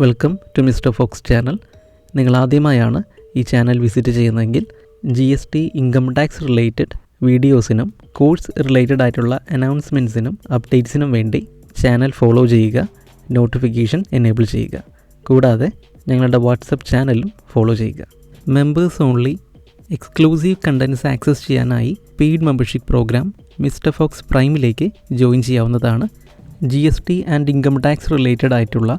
Welcome to Mister Fox channel. നിങ്ങൾ ആദ്യമായാണ് ഈ ചാനൽ വിസിറ്റ് ചെയ്യുന്നതെങ്കിൽ GST ഇൻകം ടാക്സ് റിലേറ്റഡ് വീഡിയോസിനും കോഴ്സ് റിലേറ്റഡ് ആയിട്ടുള്ള അനൗൺസ്മെൻറ്റ്സിനും അപ്ഡേറ്റ്സിനും വേണ്ടി ചാനൽ ഫോളോ ചെയ്യുക, നോട്ടിഫിക്കേഷൻ എനേബിൾ ചെയ്യുക. കൂടാതെ ഞങ്ങളുടെ വാട്സപ്പ് ചാനലും ഫോളോ ചെയ്യുക. Members only exclusive contents access ചെയ്യാനായി paid membership program Mister Fox പ്രൈമിലേക്ക് ജോയിൻ ചെയ്യാവുന്നതാണ്. GST and income tax related ആയിട്ടുള്ള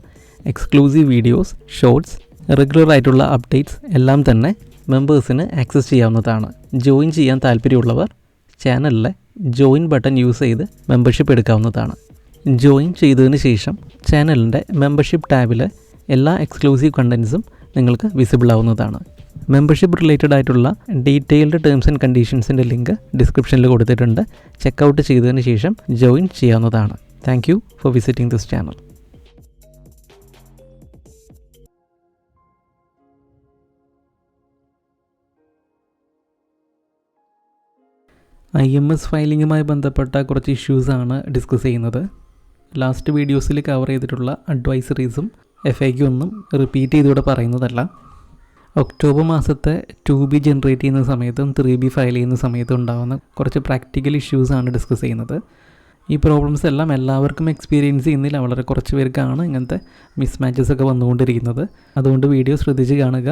എക്സ്ക്ലൂസീവ് വീഡിയോസ്, ഷോർട്സ്, റെഗുലർ ആയിട്ടുള്ള അപ്ഡേറ്റ്സ് എല്ലാം തന്നെ മെമ്പേഴ്സിന് ആക്സസ് ചെയ്യാവുന്നതാണ്. ജോയിൻ ചെയ്യാൻ താല്പര്യമുള്ളവർ ചാനലിലെ ജോയിൻ ബട്ടൺ യൂസ് ചെയ്ത് മെമ്പർഷിപ്പ് എടുക്കാവുന്നതാണ്. ജോയിൻ ചെയ്തതിന് ശേഷം ചാനലിൻ്റെ മെമ്പർഷിപ്പ് ടാബിലെ എല്ലാ എക്സ്ക്ലൂസീവ് കണ്ടൻറ്റ്സും നിങ്ങൾക്ക് വിസിബിൾ ആവുന്നതാണ്. മെമ്പർഷിപ്പ് റിലേറ്റഡ് ആയിട്ടുള്ള ഡീറ്റെയിൽഡ് ടേംസ് ആൻഡ് കണ്ടീഷൻസിൻ്റെ ലിങ്ക് ഡിസ്ക്രിപ്ഷനിൽ കൊടുത്തിട്ടുണ്ട്. ചെക്കൗട്ട് ചെയ്തതിന് ശേഷം ജോയിൻ ചെയ്യാവുന്നതാണ്. Thank you for visiting this channel. IMS ഫയലിങ്ങുമായി ബന്ധപ്പെട്ട കുറച്ച് ഇഷ്യൂസാണ് ഡിസ്കസ് ചെയ്യുന്നത്. ലാസ്റ്റ് വീഡിയോസിൽ കവർ ചെയ്തിട്ടുള്ള അഡ്വൈസറീസും FAQ ഒന്നും റിപ്പീറ്റ് ചെയ്തിവിടെ പറയുന്നതല്ല. ഒക്ടോബർ മാസത്തെ 2B ജനറേറ്റ് ചെയ്യുന്ന സമയത്തും 3B ഫയൽ ചെയ്യുന്ന സമയത്തും ഉണ്ടാകുന്ന കുറച്ച് പ്രാക്ടിക്കൽ ഇഷ്യൂസാണ് ഡിസ്കസ് ചെയ്യുന്നത്. ഈ പ്രോബ്ലംസ് എല്ലാം എല്ലാവർക്കും എക്സ്പീരിയൻസ് ചെയ്യുന്നില്ല, വളരെ കുറച്ച് പേർക്കാണ് ഇങ്ങനത്തെ മിസ്മാച്ചസ് ഒക്കെ വന്നുകൊണ്ടിരിക്കുന്നത്. അതുകൊണ്ട് വീഡിയോ ശ്രദ്ധിച്ച് കാണുക.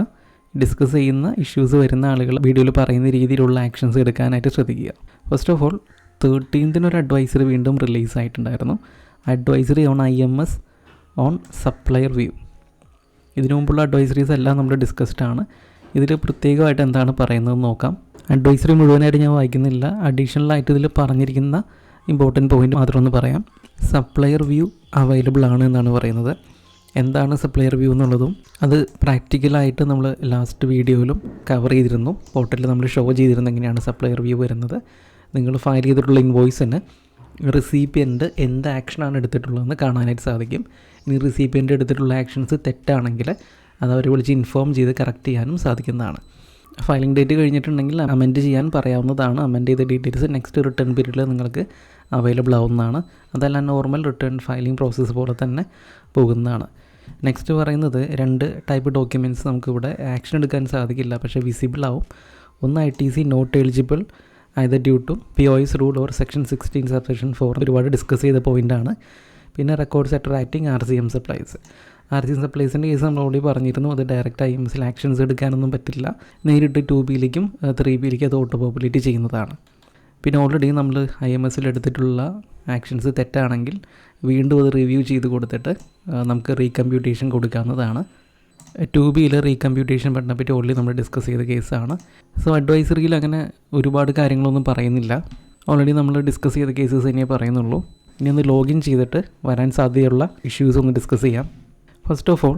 ഡിസ്കസ് ചെയ്യുന്ന ഇഷ്യൂസ് വരുന്ന ആളുകൾ വീഡിയോയിൽ പറയുന്ന രീതിയിലുള്ള ആക്ഷൻസ് എടുക്കാനായിട്ട് ശ്രദ്ധിക്കുക. ഫസ്റ്റ് ഓഫ് ഓൾ 13th ഒരു അഡ്വൈസറി വീണ്ടും റിലീസായിട്ടുണ്ടായിരുന്നു. Advisory on IMS on supplier view. ഇതിനു മുമ്പുള്ള അഡ്വൈസറീസ് എല്ലാം നമ്മൾ ഡിസ്കസ്ഡ് ആണ്. ഇതിൽ പ്രത്യേകമായിട്ട് എന്താണ് പറയുന്നതെന്ന് നോക്കാം. അഡ്വൈസറി മുഴുവനായിട്ട് ഞാൻ വായിക്കുന്നില്ല. അഡീഷണലായിട്ട് ഇതിൽ പറഞ്ഞിരിക്കുന്ന ഇമ്പോർട്ടൻറ്റ് പോയിൻ്റ് മാത്രം ഒന്ന് പറയാം. സപ്ലയർ വ്യൂ അവൈലബിൾ ആണ് എന്നാണ് പറയുന്നത്. എന്താണ് സപ്ലയർ വ്യൂ എന്നുള്ളതും അത് പ്രാക്ടിക്കലായിട്ട് നമ്മൾ ലാസ്റ്റ് വീഡിയോയിലും കവർ ചെയ്തിരുന്നു. പോർട്ടലിൽ നമ്മൾ ഷോ ചെയ്തിരുന്നു എങ്ങനെയാണ് സപ്ലയർ വ്യൂ വരുന്നത്. നിങ്ങൾ ഫയൽ ചെയ്തിട്ടുള്ള ഇൻവോയ്സിന് റിസീപ്പിയൻ്റ് എന്ത് ആക്ഷനാണ് എടുത്തിട്ടുള്ളതെന്ന് കാണാനായിട്ട് സാധിക്കും. ഇനി റിസീപ്പിയൻ്റ് എടുത്തിട്ടുള്ള ആക്ഷൻസ് തെറ്റാണെങ്കിൽ അത് അവരെ വിളിച്ച് ഇൻഫോം ചെയ്ത് കറക്റ്റ് ചെയ്യാനും സാധിക്കുന്നതാണ്. ഫയലിംഗ് ഡേറ്റ് കഴിഞ്ഞിട്ടുണ്ടെങ്കിൽ അമെൻഡ് ചെയ്യാൻ പറയാവുന്നതാണ്. അമെൻഡ് ചെയ്ത ഡീറ്റെയിൽസ് നെക്സ്റ്റ് റിട്ടേൺ പീരീഡിൽ നിങ്ങൾക്ക് അവൈലബിൾ ആവുന്നതാണ്. അതെല്ലാം നോർമൽ റിട്ടേൺ ഫയലിംഗ് പ്രോസസ്സ് പോലെ തന്നെ പോകുന്നതാണ്. നെക്സ്റ്റ് പറയുന്നത് 2 ടൈപ്പ് ഡോക്യുമെൻറ്റ്സ് നമുക്കിവിടെ ആക്ഷൻ എടുക്കാൻ സാധിക്കില്ല, പക്ഷേ വിസിബിൾ ആവും. ഒന്ന് ITC not eligible either due to POS rule or section 16 subsection 4 ഒരുപാട് ഡിസ്കസ് ചെയ്ത പോയിൻ്റാണ്. പിന്നെ record setter acting RCM supplies. RCM സപ്ലൈസിൻ്റെ കേസ് നമ്മൾ ഓൾറെഡി പറഞ്ഞിരുന്നു. അത് ഡയറക്റ്റ് IMSൽ ആക്ഷൻസ് എടുക്കാനൊന്നും പറ്റില്ല. നേരിട്ട് 2Bയിലേക്കും 3Bയിലേക്കും അത് ഓട്ടോ പോപ്പുലേറ്റ് ചെയ്യുന്നതാണ്. പിന്നെ ഓൾറെഡി നമ്മൾ IMSൽ എടുത്തിട്ടുള്ള ആക്ഷൻസ് തെറ്റാണെങ്കിൽ വീണ്ടും അത് റിവ്യൂ ചെയ്ത് കൊടുത്തിട്ട് നമുക്ക് റീകമ്പ്യൂട്ടേഷൻ കൊടുക്കാവുന്നതാണ്. 2Bയിൽ റീകമ്പ്യൂട്ടേഷൻ ബട്ടനെ പറ്റി ഓൾറെഡി നമ്മൾ ഡിസ്കസ് ചെയ്ത കേസാണ്. സോ അഡ്വൈസറിയിൽ അങ്ങനെ ഒരുപാട് കാര്യങ്ങളൊന്നും പറയുന്നില്ല. ഓൾറെഡി നമ്മൾ ഡിസ്കസ് ചെയ്ത കേസസ് തന്നെയേ പറയുന്നുള്ളൂ. ഇനി ഒന്ന് ലോഗിൻ ചെയ്തിട്ട് വരാൻ സാധ്യതയുള്ള ഇഷ്യൂസ് ഒന്ന് ഡിസ്കസ് ചെയ്യാം. ഫസ്റ്റ് ഓഫ് ഓൾ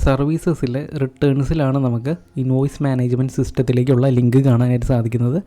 സർവീസസിലെ റിട്ടേൺസിലാണ് നമുക്ക് ഇൻവോയ്സ് മാനേജ്മെൻറ്റ് സിസ്റ്റത്തിലേക്കുള്ള ലിങ്ക് കാണാനായിട്ട് സാധിക്കുന്നത്.